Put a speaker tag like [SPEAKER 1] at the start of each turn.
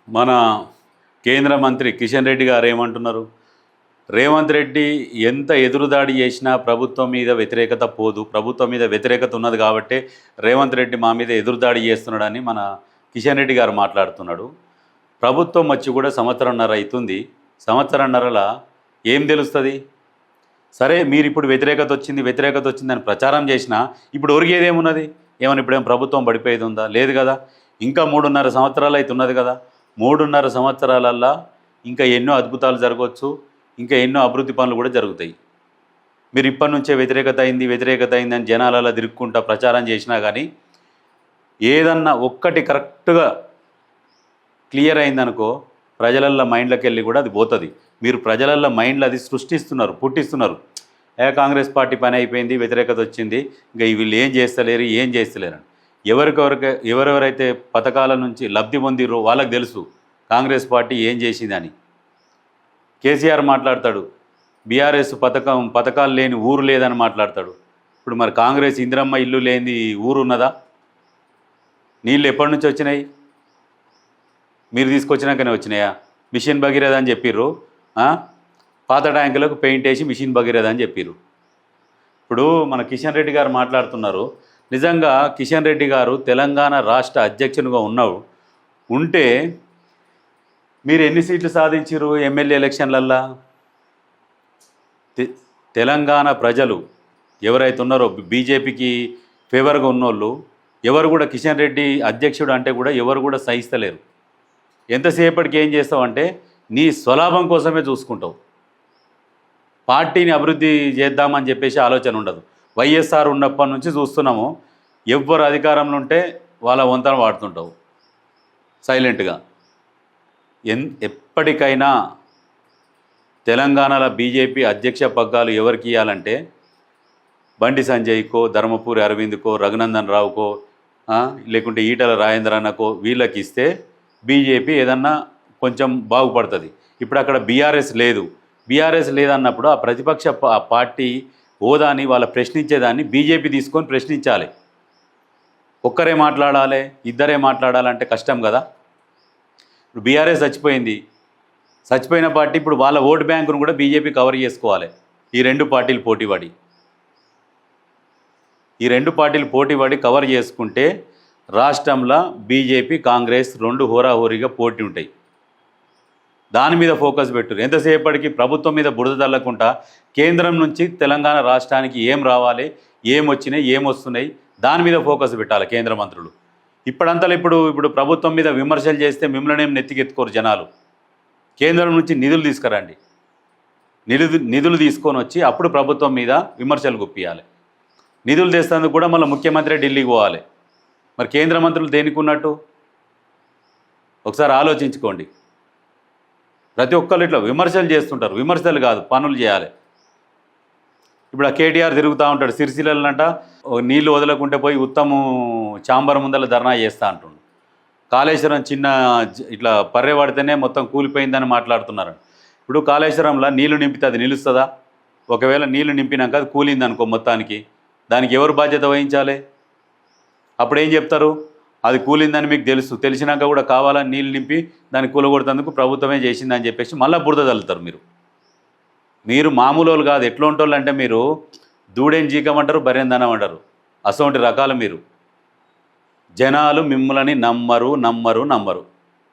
[SPEAKER 1] మన కేంద్ర మంత్రి కిషన్ రెడ్డి గారు ఏమంటున్నారు? రేవంత్ రెడ్డి ఎంత ఎదురుదాడి చేసినా ప్రభుత్వం మీద వ్యతిరేకత పోదు, ప్రభుత్వం మీద వ్యతిరేకత ఉన్నది కాబట్టి రేవంత్ రెడ్డి మా మీద ఎదురుదాడి చేస్తున్నాడని మన కిషన్ రెడ్డి గారు మాట్లాడుతున్నాడు. ప్రభుత్వం వచ్చి కూడా సంవత్సరంన్నర అవుతుంది. సంవత్సరంన్నరలా ఏం తెలుస్తుంది? సరే, మీరు ఇప్పుడు వ్యతిరేకత వచ్చిందని ప్రచారం చేసినా ఇప్పుడు ఒరిగేదేమున్నది? ఏమన్నా ఇప్పుడేం ప్రభుత్వం పడిపోయేది ఉందా? లేదు కదా. ఇంకా 3.5 సంవత్సరాలు అయితే ఉన్నది కదా. 3.5 సంవత్సరాలల్లా ఇంకా ఎన్నో అద్భుతాలు జరగవచ్చు, ఇంకా ఎన్నో అభివృద్ధి పనులు కూడా జరుగుతాయి. మీరు ఇప్పటి నుంచే వ్యతిరేకత అయిందని జనాలలో తిరుక్కుంటా ప్రచారం చేసినా కానీ ఏదన్నా ఒక్కటి కరెక్ట్గా క్లియర్ అయిందనుకో ప్రజలల్లో మైండ్లోకి వెళ్ళి కూడా అది పోతుంది. మీరు ప్రజలల్లో మైండ్లో అది పుట్టిస్తున్నారు. కాంగ్రెస్ పార్టీ పని అయిపోయింది, వ్యతిరేకత వచ్చింది, ఇంకా వీళ్ళు ఏం చేస్తలేరు. ఎవరెవరైతే పథకాల నుంచి లబ్ధి పొందిరో వాళ్ళకి తెలుసు కాంగ్రెస్ పార్టీ ఏం చేసిందని. కేసీఆర్ మాట్లాడతాడు, బీఆర్ఎస్ పథకాలు లేని ఊరు లేదని మాట్లాడతాడు. ఇప్పుడు మరి కాంగ్రెస్ ఇందిరమ్మ ఇల్లు లేని ఊరు ఉన్నదా? నీళ్ళు ఎప్పటి నుంచి వచ్చినాయి? మీరు తీసుకొచ్చినాకనే వచ్చినాయా? మిషన్ భగీరథ అని చెప్పిర్రు, పాత ట్యాంకులకు పెయింట్ వేసి మిషన్ భగీరథ అని చెప్పిర్రు. ఇప్పుడు మన కిషన్ రెడ్డి గారు మాట్లాడుతున్నారు. నిజంగా కిషన్ రెడ్డి గారు తెలంగాణ రాష్ట్ర అధ్యక్షునిగా ఉంటే మీరు ఎన్ని సీట్లు సాధించారు ఎమ్మెల్యే ఎలక్షన్లల్లా? తెలంగాణ ప్రజలు ఎవరైతే ఉన్నారో బీజేపీకి ఫేవర్గా ఉన్నోళ్ళు ఎవరు కూడా కిషన్ రెడ్డి అధ్యక్షుడు అంటే కూడా ఎవరు కూడా సహిస్తలేరు. ఎంతసేపటికి ఏం చేస్తావంటే నీ స్వలాభం కోసమే చూసుకుంటావు. పార్టీని అభివృద్ధి చేద్దామని చెప్పేసి ఆలోచన ఉండదు. వైఎస్ఆర్ ఉన్నప్పటి నుంచి చూస్తున్నాము, ఎవ్వరు అధికారంలో ఉంటే వాళ్ళ వంతన వాడుతుంటావు సైలెంట్గా. ఎప్పటికైనా తెలంగాణలో బీజేపీ అధ్యక్ష పగ్గాలు ఎవరికి ఇవ్వాలంటే బండి సంజయ్కో, ధర్మపురి అరవింద్కో, రఘునందన్ రావుకో, లేకుంటే ఈటల రాజేంద్ర అన్నకో వీళ్ళకి ఇస్తే బీజేపీ ఏదన్నా కొంచెం బాగుపడుతుంది. ఇప్పుడు అక్కడ బీఆర్ఎస్ లేదన్నప్పుడు ఆ ప్రతిపక్ష పార్టీ హోదాని వాళ్ళ ప్రశ్నించేదాన్ని బీజేపీ తీసుకొని ప్రశ్నించాలి. ఒక్కరే మాట్లాడాలి, ఇద్దరే మాట్లాడాలంటే కష్టం కదా. ఇప్పుడు బీఆర్ఎస్ చచ్చిపోయిన పార్టీ ఇప్పుడు వాళ్ళ ఓటు బ్యాంకును కూడా బీజేపీ కవర్ చేసుకోవాలి. ఈ రెండు పార్టీలు పోటీపడి కవర్ చేసుకుంటే రాష్ట్రంలో బీజేపీ కాంగ్రెస్ రెండు హోరాహోరీగా పోటీ ఉంటాయి. దాని మీద ఫోకస్ పెట్టు. ఎంతసేపటికి ప్రభుత్వం మీద బురద తల్లకుండా కేంద్రం నుంచి తెలంగాణ రాష్ట్రానికి ఏం రావాలి, ఏం వస్తున్నాయి దాని మీద ఫోకస్ పెట్టాలి కేంద్ర మంత్రులు. ఇప్పుడు ప్రభుత్వం మీద విమర్శలు చేస్తే మిమ్మల్ని ఏం నెత్తికెత్తుకోరు జనాలు. కేంద్రం నుంచి నిధులు తీసుకురండి, నిధులు తీసుకొని వచ్చి అప్పుడు ప్రభుత్వం మీద విమర్శలు గుప్పియాలి. నిధులు తెస్తేందుకు కూడా మళ్ళీ ముఖ్యమంత్రి ఢిల్లీకి పోవాలి. మరి కేంద్ర మంత్రులు దేనికి ఉన్నట్టు ఒకసారి ఆలోచించుకోండి. ప్రతి ఒక్కరు ఇట్లా విమర్శలు చేస్తుంటారు. విమర్శలు కాదు, పనులు చేయాలి. ఇప్పుడు ఆ కేటీఆర్ తిరుగుతూ ఉంటాడు సిరిసిల్లంట, నీళ్లు వదలకుంటే పోయి ఉత్తము చాంబర్ ముందర ధర్నా చేస్తూ అంటుండు. కాళేశ్వరం చిన్న ఇట్లా పర్రె పడితేనే మొత్తం కూలిపోయిందని మాట్లాడుతున్నారు. ఇప్పుడు కాళేశ్వరంలో నీళ్లు నింపితే అది నిలుస్తుందా? ఒకవేళ నీళ్లు నింపినాక అది కూలింది అనుకో మొత్తానికి, దానికి ఎవరు బాధ్యత వహించాలి? అప్పుడు ఏం చెప్తారు? అది కూలిందని మీకు తెలిసినాక కూడా కావాలని నీళ్ళు నింపి దాన్ని కూలగొడుతందుకు ప్రభుత్వమే చేసిందని చెప్పేసి మళ్ళీ బురద తల్లుతారు. మీరు మామూలు వాళ్ళు కాదు. ఎట్లా ఉంటాళ్ళు అంటే మీరు దూడేం జీకమంటారు, బర్రెందనం అంటారు. అసోంటి రకాలు మీరు. జనాలు మిమ్మల్ని నమ్మరు.